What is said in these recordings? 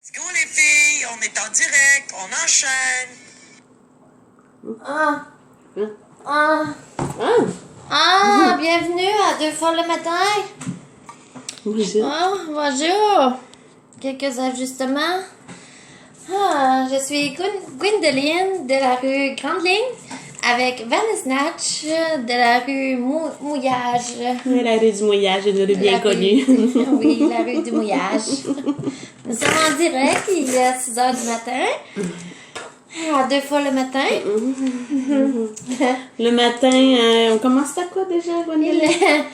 Let's go les filles, on est en direct, on enchaîne. Bienvenue à 2 fois le matin. Bonjour. Bonjour. Quelques ajustements. Je suis Gwendoline de la rue Grande Ligne avec Vanessa Natch de la rue Mouillage. La rue du Mouillage, une rue bien connue. Oui, la rue du Mouillage. Nous sommes en direct, il est 6h du matin. À 2 fois le matin. Le matin, on commence par quoi déjà, Gwendoline?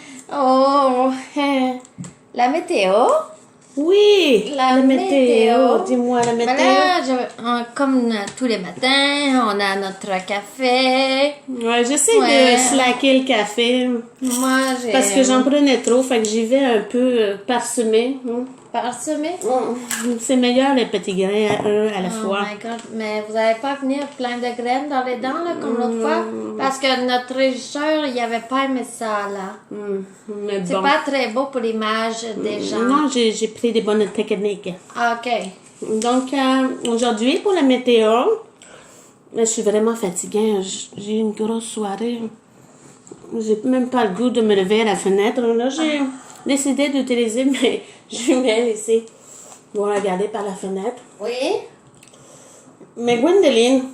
La météo. Oui, La météo. Dis-moi la météo. Là, comme tous les matins, on a notre café. Ouais, j'essaie de slacker le café. Moi, j'ai... Parce que j'en prenais trop, fait que j'y vais un peu parsemé. Parsemé? C'est meilleur les petits grains à la fois. Oh my God. Mais vous n'allez pas venir plein de graines dans les dents, là, comme l'autre fois? Parce que notre régisseur, il avait pas aimé ça, là. Mais C'est bon. pas très beau pour l'image des gens. Non, j'ai pris des bonnes techniques. OK. Donc, aujourd'hui, pour la météo, je suis vraiment fatiguée. J'ai eu une grosse soirée. J'ai même pas le goût de me lever à la fenêtre. Là, j'ai décidé d'utiliser mes jumelles ici pour regarder par la fenêtre. Oui? Mais Gwendoline,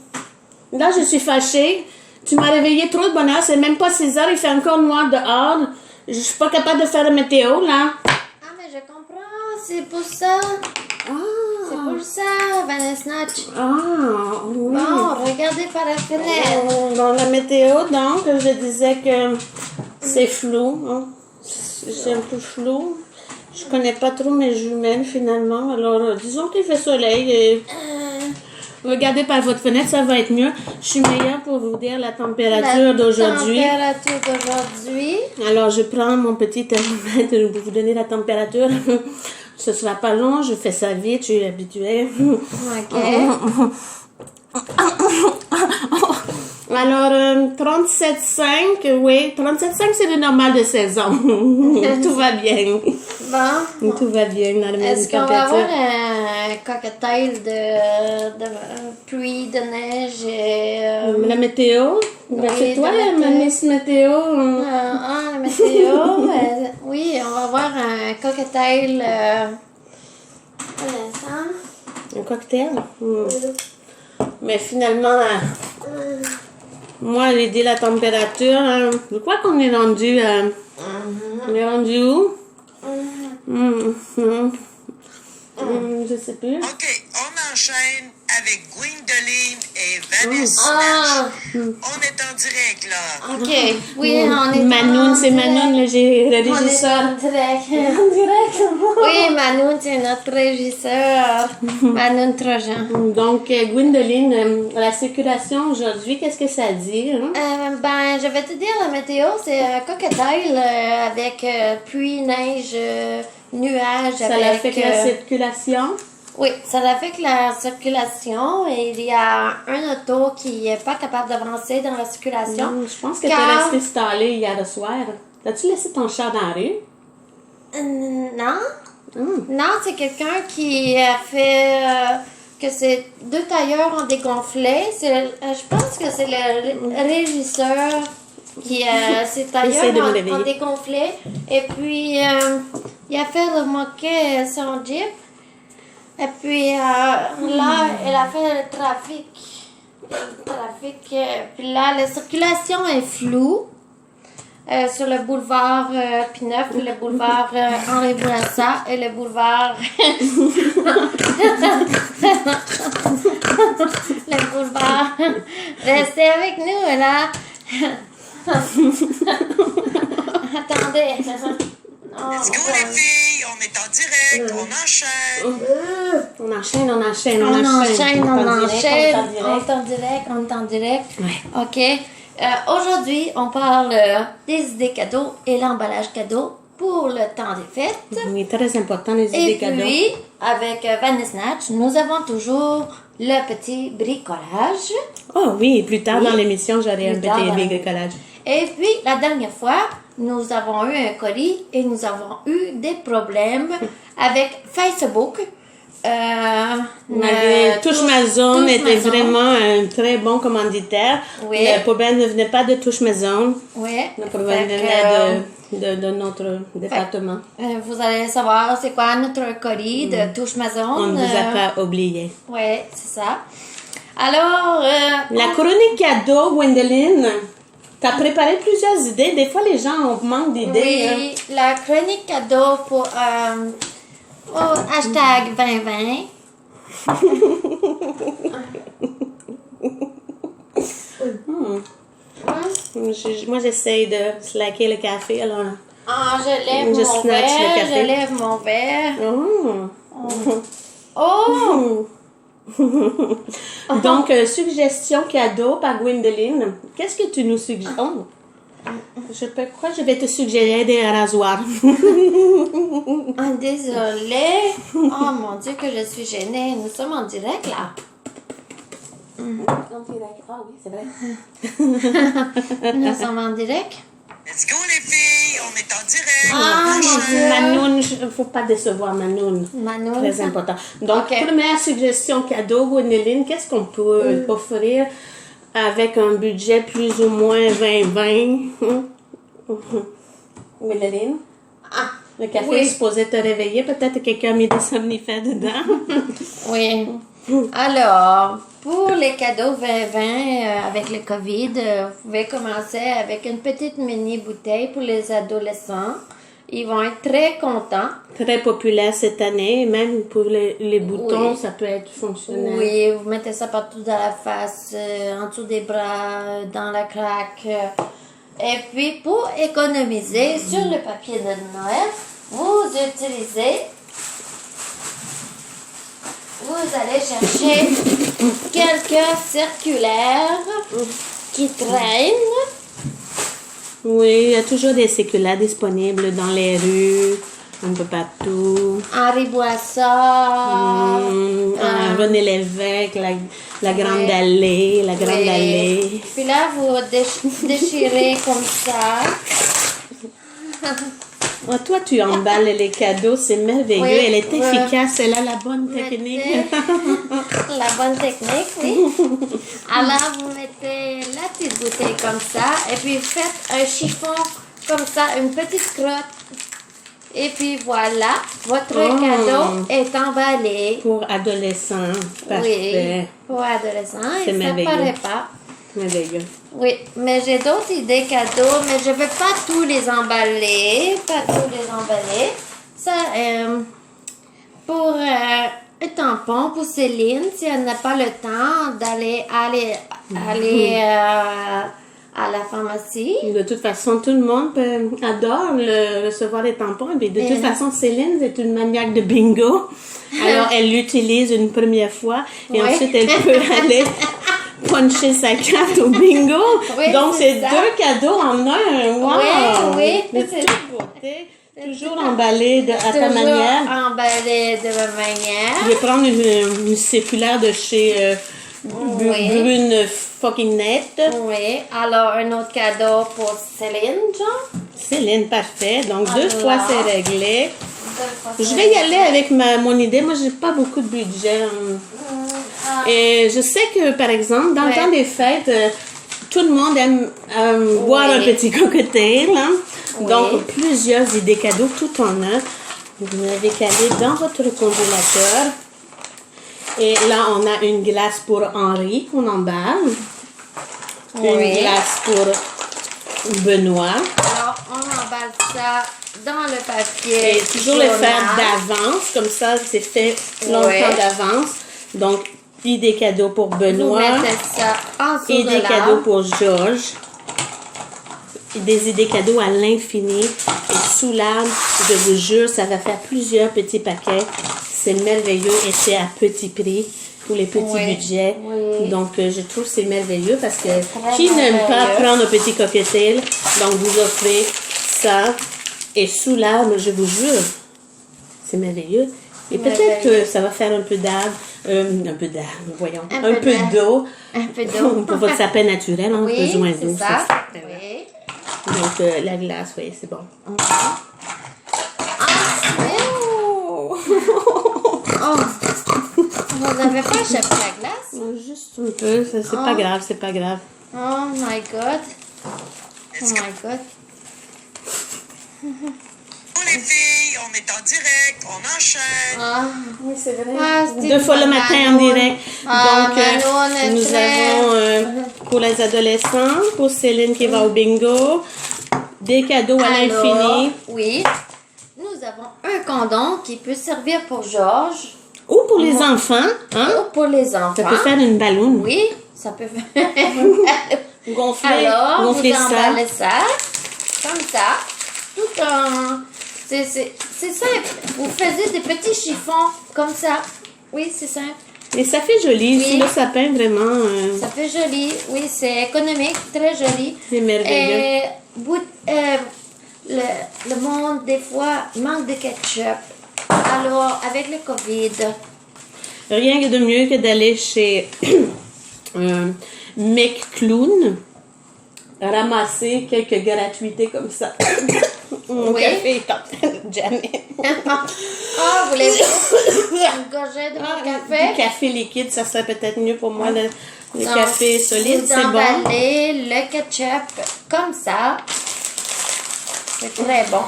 là, je suis fâchée. Tu m'as réveillée trop de bonne heure. C'est même pas 6 heures. Il fait encore noir dehors. Je suis pas capable de faire la météo, là. Ah, mais je comprends. C'est pour ça. C'est pour ça, Vanessa Natch. Oui. Bon, regardez par la fenêtre. Dans la météo, donc, je disais que c'est flou. Hein. C'est un peu flou. Je connais pas trop mes jumelles, finalement. Alors, disons qu'il fait soleil et... Regardez par votre fenêtre, ça va être mieux. Je suis meilleure pour vous dire la température d'aujourd'hui. La température d'aujourd'hui. Alors, je prends mon petit thermomètre pour vous donner la température. Ce sera pas long, je fais ça vite, je suis habituée. OK. Alors, 37,5, oui, 37,5 c'est le normal de saison. Tout va bien. Bon. Tout va bien dans le même Est-ce qu'on va avoir température. un cocktail de pluie, de neige et... La météo, c'est toi de la Miss Météo. la météo. Oui, on va avoir un cocktail... un instant. Un cocktail. Mais finalement, moi, j'ai dit la température. Je crois qu'on est rendu. On est rendu où? Je sais plus. OK, on enchaîne avec Gwendoline et Vanessa Natch. On est en direct, là. OK. Oui, on est Manoun, en c'est direct. Manoun, le On est régisseur. en direct. Oui, Manoun, c'est notre régisseur. Manoun Trojan. Donc, Gwendoline, la circulation aujourd'hui, qu'est-ce que ça dit? Hein? Je vais te dire, la météo, c'est un cocktail avec pluie, neige, nuages. Ça avec, l'affecte la circulation? Oui, ça affecte la circulation et il y a un auto qui n'est pas capable d'avancer dans la circulation. Je pense que tu Car- es resté stallé hier soir. As-tu laissé ton chat dans la rue? Non. Non, c'est quelqu'un qui a fait que ces 2 tailleurs ont dégonflé. Je pense que c'est le régisseur qui ces tailleurs Essaye de me ont réveiller. dégonflé. Et puis, il a fait remorquer son Jeep. Et puis, là, elle a fait le trafic. Puis là, la circulation est floue. Sur le boulevard Pineuf, le boulevard Henri Bourassa et le boulevard... le boulevard... Restez avec nous, là. Attendez. Let's go les filles, on est en direct, on enchaîne. On enchaîne. On enchaîne. On est en direct. Ouais. OK. Aujourd'hui, on parle des idées cadeaux et l'emballage cadeau pour le temps des fêtes. Oui, très important, les idées Et cadeaux. puis, avec Vanessa Natch, nous avons toujours le petit bricolage. Oh oui, plus tard dans l'émission, j'aurai un Plus tard dans petit la- bricolage. Et puis, la dernière fois, nous avons eu un colis et nous avons eu des problèmes avec Facebook Touche Maison Touche était Maison. vraiment un très bon commanditaire. Oui. Le problème ne venait pas de Touche Maison. Oui. Le problème Fait venait de notre département. vous allez savoir c'est quoi notre colis de Touche Maison. On ne vous a pas oublié. Oui, c'est ça. Alors, La chronique cadeau, Gwendoline, t'as préparé plusieurs idées. Des fois, les gens manquent d'idées. hein. oui, la chronique cadeau pour hashtag 2020. Moi, j'essaye de slacker le café. Alors... Ah, je lève Je mon snatch le verre, café. je lève mon verre. Oh. Oh! Donc, suggestion cadeau par Gwendoline. Qu'est-ce que tu nous suggères? Oh. Crois que je vais te suggérer des rasoirs. Ah, désolée. Oh mon Dieu, que je suis gênée. Nous sommes en direct là. Ah oui, c'est vrai. Nous sommes en direct. Let's go, les filles! On est en direct! Ah, mon Dieu. Manoun, il ne faut pas décevoir Manoun. Manon. Très important. Donc, Ok. première suggestion cadeau, Gwendoline, qu'est-ce qu'on peut offrir avec un budget plus ou moins 20-20? Gwendoline? Ah, Le café oui. est supposé te réveiller. Peut-être que quelqu'un a mis des somnifères dedans. oui. Alors, pour les cadeaux 2020 avec le COVID, vous pouvez commencer avec une petite mini bouteille pour les adolescents. Ils vont être très contents. Très populaire cette année. Même pour les boutons, Oui. ça peut être fonctionnel. Oui, vous mettez ça partout dans la face, en dessous des bras, dans la craque. Et puis, pour économiser sur le papier de Noël, vous allez chercher quelques circulaires qui traînent. Oui, il y a toujours des séculaires disponibles dans les rues, un peu partout. Henri Boissard. René Lévesque, la Grande Oui. Allée, la Grande Oui. Allée. Puis là, vous déchirez comme ça. Oh, toi, tu emballes les cadeaux, c'est merveilleux. Oui, Elle est ouais. efficace, elle a la bonne technique. La bonne technique, oui. Alors, vous mettez la petite bouteille comme ça, et puis faites un chiffon comme ça, une petite crotte. Et puis voilà, votre cadeau est emballé. Pour adolescents, parfait. Oui, pour adolescents, C'est et ça merveilleux. paraît pas. Merveilleux. Oui, mais j'ai d'autres idées cadeaux, mais je ne vais pas tous les emballer. Ça, pour un tampon pour Céline, si elle n'a pas le temps d'aller à la pharmacie. De toute façon, tout le monde adore recevoir les tampons. Mais de toute façon, Céline est une maniaque de bingo. Alors, elle l'utilise une première fois et Oui. ensuite, elle peut aller puncher sa carte au bingo. Oui, Donc, c'est c'est ça. 2 cadeaux en un. Wow! Oui, De c'est toute beauté. Toujours emballé à ta Toujours manière. emballé de ma manière. Je vais prendre une circulaire de chez Oui. Brune fucking net. Oui, alors un autre cadeau pour Céline, genre. Céline, parfait. Donc, Alors. 2 fois, c'est réglé. Je Je vais y aller avec mon idée. Moi, j'ai pas beaucoup de budget. Et je sais que, par exemple, dans le Ouais. temps des fêtes, tout le monde aime boire un petit cocktail. Hein? Oui. Donc, plusieurs idées cadeaux, tout en un. Vous l'avez calé dans votre congélateur. Et là, on a une glace pour Henri qu'on emballe. Une Oui. glace pour Benoît. Alors, on emballe ça dans le papier. Et toujours le faire journal. d'avance, comme ça, c'est fait longtemps Ouais. d'avance. Donc, idée cadeau pour Vous Benoît. mettez ça en dessous de Idée cadeau l'arbre. pour Georges. Des idées cadeaux à l'infini. Et sous l'arbre, je vous jure, ça va faire plusieurs petits paquets. C'est merveilleux et c'est à petit prix pour les petits Oui, budgets. oui. Donc, je trouve que c'est merveilleux parce que très qui n'aime pas merveilleux. prendre un petit cocktail? Donc, vous offrez ça. Et sous l'arbre, je vous jure, c'est merveilleux. Et peut-être que ça va faire un peu d'arbre, voyons, Un un peu peu d'air. d'eau. Un peu d'eau. Pour votre sapin naturel, on a Oui, besoin d'eau. c'est ça. c'est vrai. Oui. Donc, la glace, oui, c'est bon. Oh, n'avez pas échappé la glace? Juste un peu, c'est pas grave, c'est pas grave. Oh my God. Oh my God. Bon, les filles, on est en direct, on enchaîne. Ah, Oui, c'est vrai. ah, 2 fois le matin en direct. Ah, Donc, Manon est nous très- avons pour les adolescents, pour Céline qui va au bingo, des cadeaux à Alors, l'infini. oui. Nous avons un condom qui peut servir pour Georges Ou pour les enfants, hein? ou pour les enfants. Ça peut faire une ballon. Oui, ça peut faire. Gonfler, Alors, gonfler vous ça. emballez ça, comme ça, tout en... C'est simple. Vous faisiez des petits chiffons, comme ça. Oui, c'est simple. Et ça fait joli, Oui. sous le sapin, vraiment. Ça fait joli. Oui, c'est économique, très joli. C'est merveilleux. Et le monde, des fois, manque de ketchup. Alors, avec le COVID, Rien de mieux que d'aller chez McClown, ramasser quelques gratuités comme ça. Mon Oui. café est en train de jammer. ah, voulez-vous une gorgée de mon café? Du café liquide, ça serait peut-être mieux pour moi. Le Donc, café solide, vous c'est bon. emballez le ketchup comme ça. C'est très bon.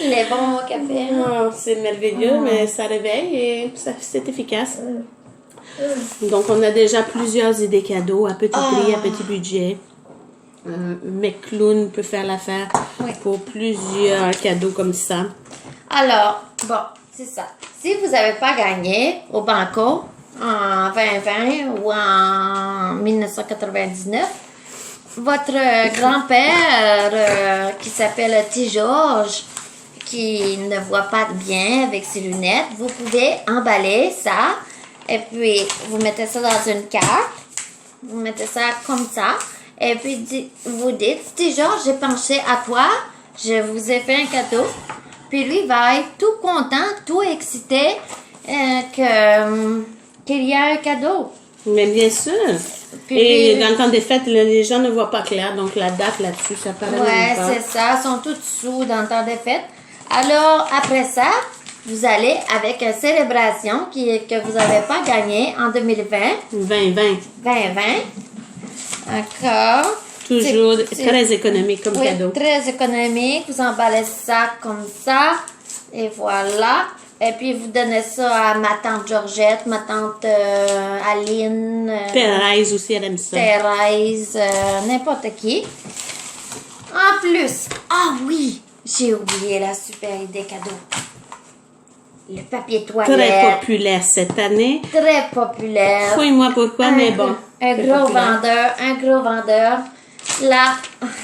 Il est bon, mon café. Ah, c'est merveilleux, mais ça réveille et c'est efficace. Donc, on a déjà plusieurs idées cadeaux à petit prix, à petit budget. McClown peut faire l'affaire pour plusieurs cadeaux comme ça. Alors, bon, c'est ça. Si vous n'avez pas gagné au Banco en 2020 ou en 1999, votre grand-père, qui s'appelle T. Georges, qui ne voit pas bien avec ses lunettes, vous pouvez emballer ça et puis vous mettez ça dans une carte. Vous mettez ça comme ça. Et puis vous dites, T. Georges, j'ai pensé à toi, je vous ai fait un cadeau. Puis lui va être tout content, tout excité qu'il y a un cadeau. Mais bien sûr. Puis Et lui- dans le temps des fêtes, les gens ne voient pas clair, donc la date là-dessus, ça paraît Ouais, même pas. c'est ça, ils sont tous sous dans le temps des fêtes. Alors, après ça, vous allez avec une célébration que vous n'avez pas gagné en 2020, 2020. 2020. Encore. Toujours C'est- très économique comme Oui, cadeau. très économique. Vous emballez ça comme ça. Et voilà. Et puis, vous donnez ça à ma tante Georgette, ma tante Aline, Thérèse aussi, elle aime ça. Thérèse, n'importe qui. En plus, ah oui, j'ai oublié la super idée cadeau. Le papier Très toilette. populaire cette année. Très populaire. Fouille-moi pourquoi, mais bon. Un c'est gros populaire. vendeur, un gros vendeur. Là,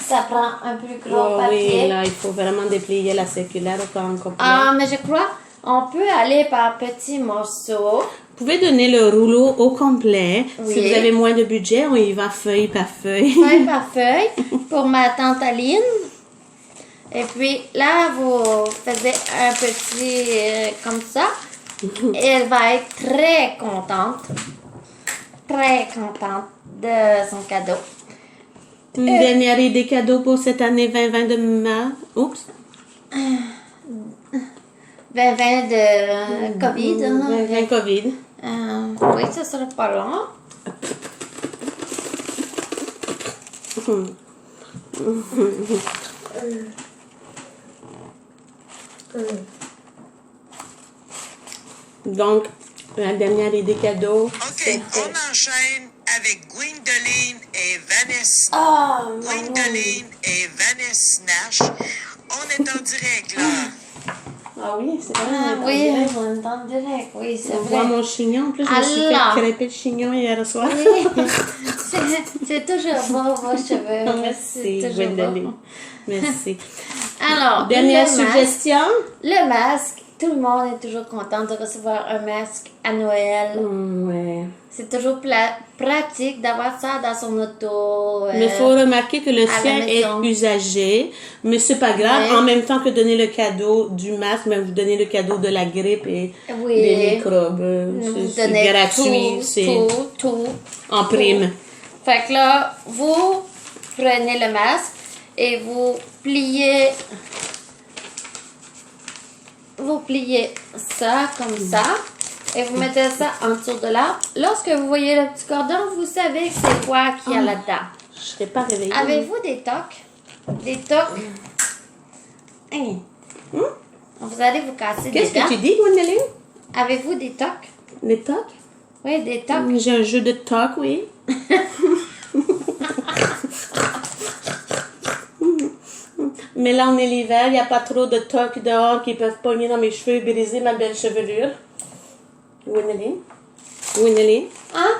ça prend un plus gros Oh papier. oui, là, il faut vraiment déplier la circulaire au complet. Ah, mais je crois on peut aller par petits morceaux. Vous pouvez donner le rouleau au complet. Oui. Si vous avez moins de budget, on y va feuille par feuille. Feuille par feuille pour ma tante Aline. Et puis là, vous faites un petit comme ça. Et elle va être très contente. Très contente de son cadeau. Une dernière idée cadeau pour cette année 2020 de mars. Oups. 2020 de COVID. Hein? 2020 COVID. Oui, ça sera pas long. Donc, la dernière idée cadeau. OK, on enchaîne avec Gwendoline et Vanessa. Oh, Gwendoline et Vanessa Nash. On est en direct, là. Ah oui, c'est vrai. Ah, oui, on entend direct. Oui, c'est On vrai. voit mon chignon. En plus, je me suis Alors. fait crêper le chignon hier soir. Oui, c'est toujours beau, vos cheveux. Merci, C'est toujours Gwendoline. beau. Merci. Alors, Dernière le masque. suggestion. Le masque, tout le monde est toujours content de recevoir un masque à Noël. Ouais. C'est toujours pratique d'avoir ça dans son auto. Mais il faut remarquer que le à la sien est maison. usagé, mais c'est pas grave. Ouais. En même temps que donner le cadeau du masque, mais vous donnez le cadeau de la grippe et Oui. des microbes. Vous C'est donnez gratuit, tout, c'est tout. en prime. Fait que là, vous prenez le masque et vous pliez vous pliez ça comme ça et vous mettez ça en dessous de l'arbre. Lorsque vous voyez le petit cordon, vous savez que c'est quoi qu'il y a là-dedans. Je ne serais pas réveillée. Avez-vous des tocs? Des tocs? Hein? Vous allez vous casser des Qu'est-ce dents. que tu dis, Gwendolyn? Avez-vous des tocs? Des tocs? Oui, des tocs. J'ai un jeu de tocs, oui. Mais là, on est l'hiver, il n'y a pas trop de tocs dehors qui peuvent pogner dans mes cheveux et briser ma belle chevelure. Gwendolyn? Gwendolyn? Hein?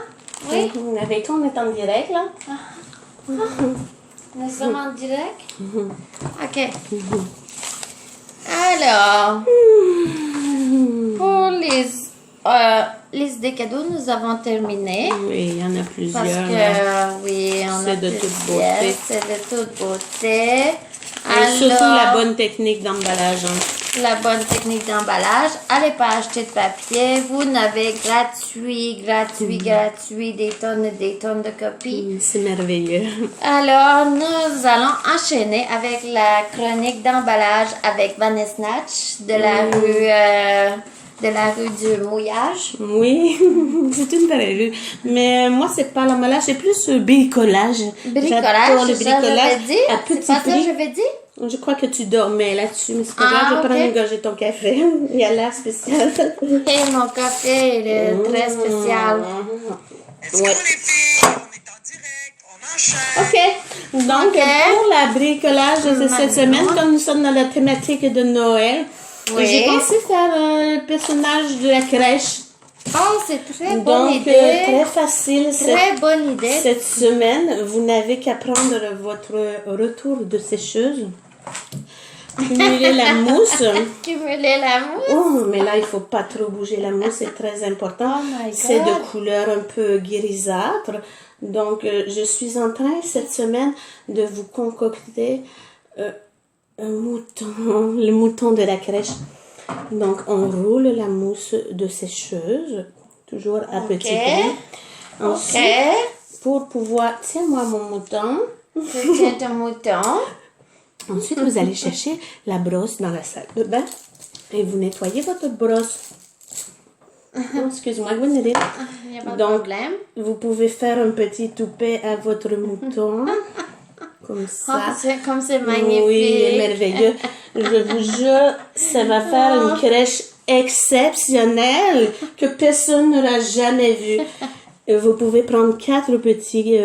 Oui? Avec toi, on est en direct, là. Nous sommes en direct? OK. Alors, pour les idées cadeaux, nous avons terminé. Oui, il y en a plusieurs. Parce que, oui, on a C'est de toute plusieurs. beauté. C'est de toute beauté. Et surtout la bonne technique d'emballage. Hein. La bonne technique d'emballage. Allez pas acheter de papier. Vous n'avez gratuit, des tonnes et des tonnes de copies. C'est merveilleux. Alors, nous allons enchaîner avec la chronique d'emballage avec Vanessa Snatch de la rue du mouillage. Oui, c'est une belle rue. Mais moi, c'est pas l'emballage, c'est plus bricolage. Bricolage, J'adore le c'est ça, bricolage j'avais dit. à C'est petit pas ça que prix. j'avais dit? Je crois que tu dormais là-dessus, mais c'est pas grave, je vais ok. prendre une gorgée de ton café. Il y a l'air spécial. Et mon café, il est très spécial. Let's go, les filles! On est en direct, on enchaîne. OK. Donc, Ok. pour la bricolage de cette semaine, comme nous sommes dans la thématique de Noël, Oui. j'ai pensé faire un personnage de la crèche. Oh, c'est très bonne Donc, idée. très facile. Très bonne idée. Cette semaine, vous n'avez qu'à prendre votre retour de sécheuse, cumuler la mousse. Cumuler la mousse. Oh, mais là, il faut pas trop bouger la mousse, c'est très important. Oh my God. C'est de couleur un peu grisâtre. Donc, je suis en train cette semaine de vous concocter un mouton, le mouton de la crèche. Donc, on roule la mousse de sécheuse, toujours à petit prix. Ensuite, pour pouvoir... Tiens-moi mon mouton. Je tiens ton mouton. Ensuite, vous allez chercher la brosse dans la salle de bain et vous nettoyez votre brosse. Oh, excuse-moi, Gwendolyn. Il n'y a pas de Donc, problème. vous pouvez faire un petit toupet à votre mouton. Comme ça. Comme c'est magnifique. Oui, il est merveilleux. Je vous jure, ça va faire une crèche exceptionnelle que personne n'aura jamais vue. Vous pouvez prendre 4 petits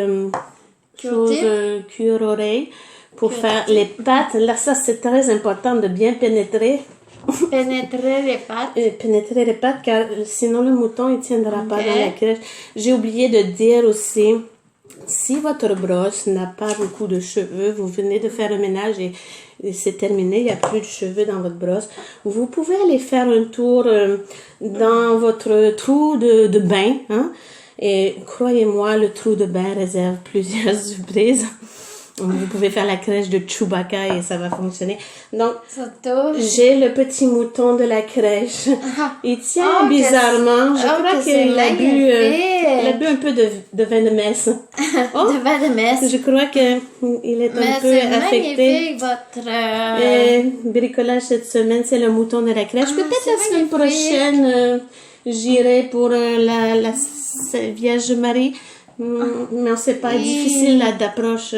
cuir-oreilles pour faire les pâtes. Là, ça, c'est très important de bien pénétrer. Pénétrer les pâtes. Pénétrer les pâtes, car sinon le mouton, il tiendra pas dans la crèche. J'ai oublié de dire aussi, si votre brosse n'a pas beaucoup de cheveux, vous venez de faire le ménage et c'est terminé, il n'y a plus de cheveux dans votre brosse, vous pouvez aller faire un tour dans votre trou de bain. Hein? Et croyez-moi, le trou de bain réserve plusieurs surprises. Vous pouvez faire la crèche de Chewbacca et ça va fonctionner. Donc, j'ai le petit mouton de la crèche. Il tient bizarrement. Je crois qu'il a bu un peu de vin de messe. Oh, de vin de messe. Je crois qu'il est un peu affecté. Magnifique, votre... bricolage cette semaine, c'est le mouton de la crèche. Peut-être la semaine prochaine, j'irai pour la Vierge Marie. Mais on sait pas, difficile d'approche.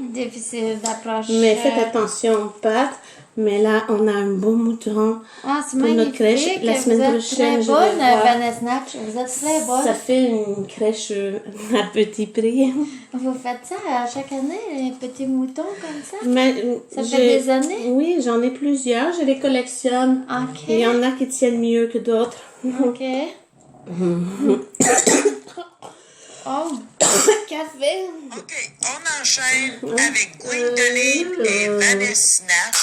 Difficile d'approche. Mais faites attention aux pattes. Mais là, on a un beau mouton c'est pour notre crèche. La semaine prochaine, je vais voir. Vanessa Snatch. Vous êtes très bonne. Ça fait une crèche à petit prix. Vous faites ça chaque année, les petits moutons comme ça? Mais ça fait des années? Oui, j'en ai plusieurs. Je les collectionne. OK. Il y en a qui tiennent mieux que d'autres. OK. Oh, café. OK, on enchaîne avec Gwendolyn et Vanessa Snatch.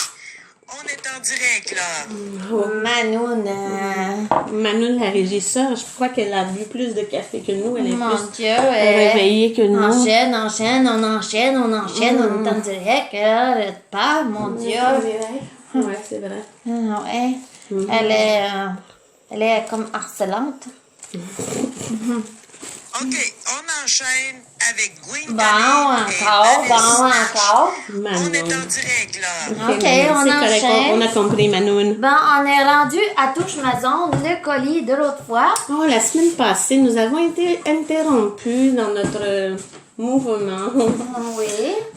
On est en direct, là. Manoun. Manoun, la régisseur, je crois qu'elle a bu plus de café que nous. Elle est Mon plus Dieu, réveillée que nous. On enchaîne, on est en direct. Pas, mon Dieu. Ouais, c'est vrai. Ouais. Elle est comme harcelante. OK, on enchaîne avec Bon, Gwendoline et encore, Vanessa bon, Nash. encore. On Manon. est en direct, là. OK, Manon, on c'est correct, enchaîne. on a compris, Manon. Bon, on est rendu à Touche Maison, le colis de l'autre fois. Oh, la semaine passée, nous avons été interrompus dans notre mouvement. Oui.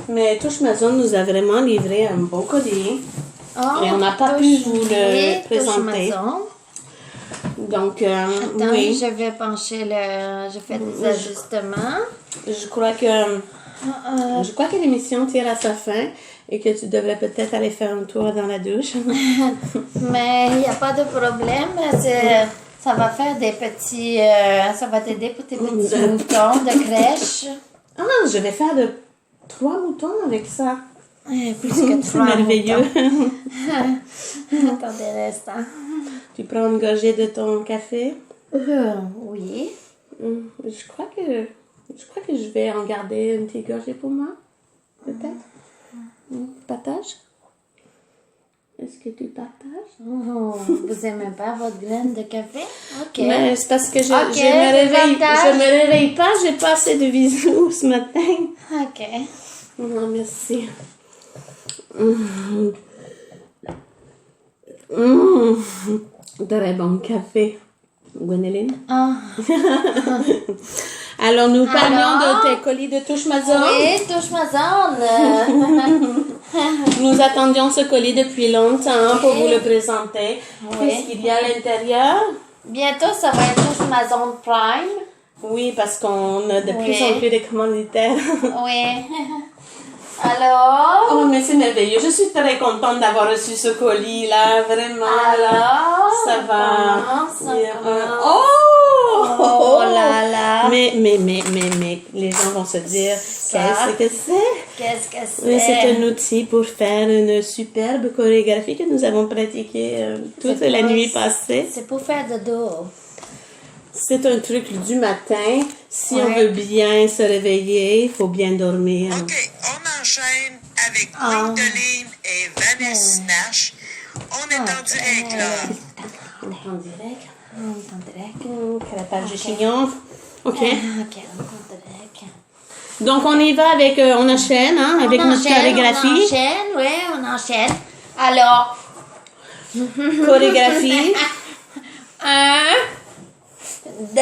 Mais Touche Maison nous a vraiment livré un beau colis. Oh, Et on n'a pas pu vous le présenter. Maison. Donc, Attends, oui, je vais pencher le... Je fais des ajustements. je crois que l'émission tire à sa fin et que tu devrais peut-être aller faire un tour dans la douche. Mais il n'y a pas de problème. Ça va faire des petits... ça va t'aider pour tes petits moutons de crèche. Ah, je vais faire 3 moutons avec ça. Plus que C'est 3 merveilleux. Attendez un instant. Tu prends une gorgée de ton café. Oui. Je crois que je vais en garder une petite gorgée pour moi. Peut-être. Partage? Est-ce que tu partages? Oh, vous aimez pas votre graine de café? OK. Mais c'est parce que je Ok, me réveille pas, j'ai pas assez de bisous ce matin. OK. Non, merci. Très bon café, Gwendoline. Ah. Alors, nous parlions Alors? de tes colis de touche Mazon. Oui, touche ma zone. Nous attendions ce colis depuis longtemps pour Oui. vous le présenter. Oui. Qu'est-ce qu'il y a à l'intérieur? Bientôt, ça va être touche ma zone Prime. Oui, parce qu'on a de Oui. plus en plus de commanditaires. Oui. Alors? Oh, mais c'est merveilleux. Je suis très contente d'avoir reçu ce colis-là. Vraiment, là. Alors? Ça va. Comment ça commence? Oh! Oh là là. Mais, les gens vont se dire, Ça. qu'est-ce que c'est? Qu'est-ce que c'est? Mais c'est un outil pour faire une superbe chorégraphie que nous avons pratiquée toute C'est la pour- nuit passée. C'est pour faire de dos. C'est un truc du matin. Si on Ouais. veut bien se réveiller, il faut bien dormir. OK, on enchaîne avec Gwendoline et Vanessa Nash. On est en direct, là. On est en direct. On est en direct. Crêpage de chignon. OK. OK, on est en direct. Donc, on y va avec... on enchaîne hein, avec notre chorégraphie. On enchaîne, oui, on enchaîne. Alors, Chorégraphie. 1, 2,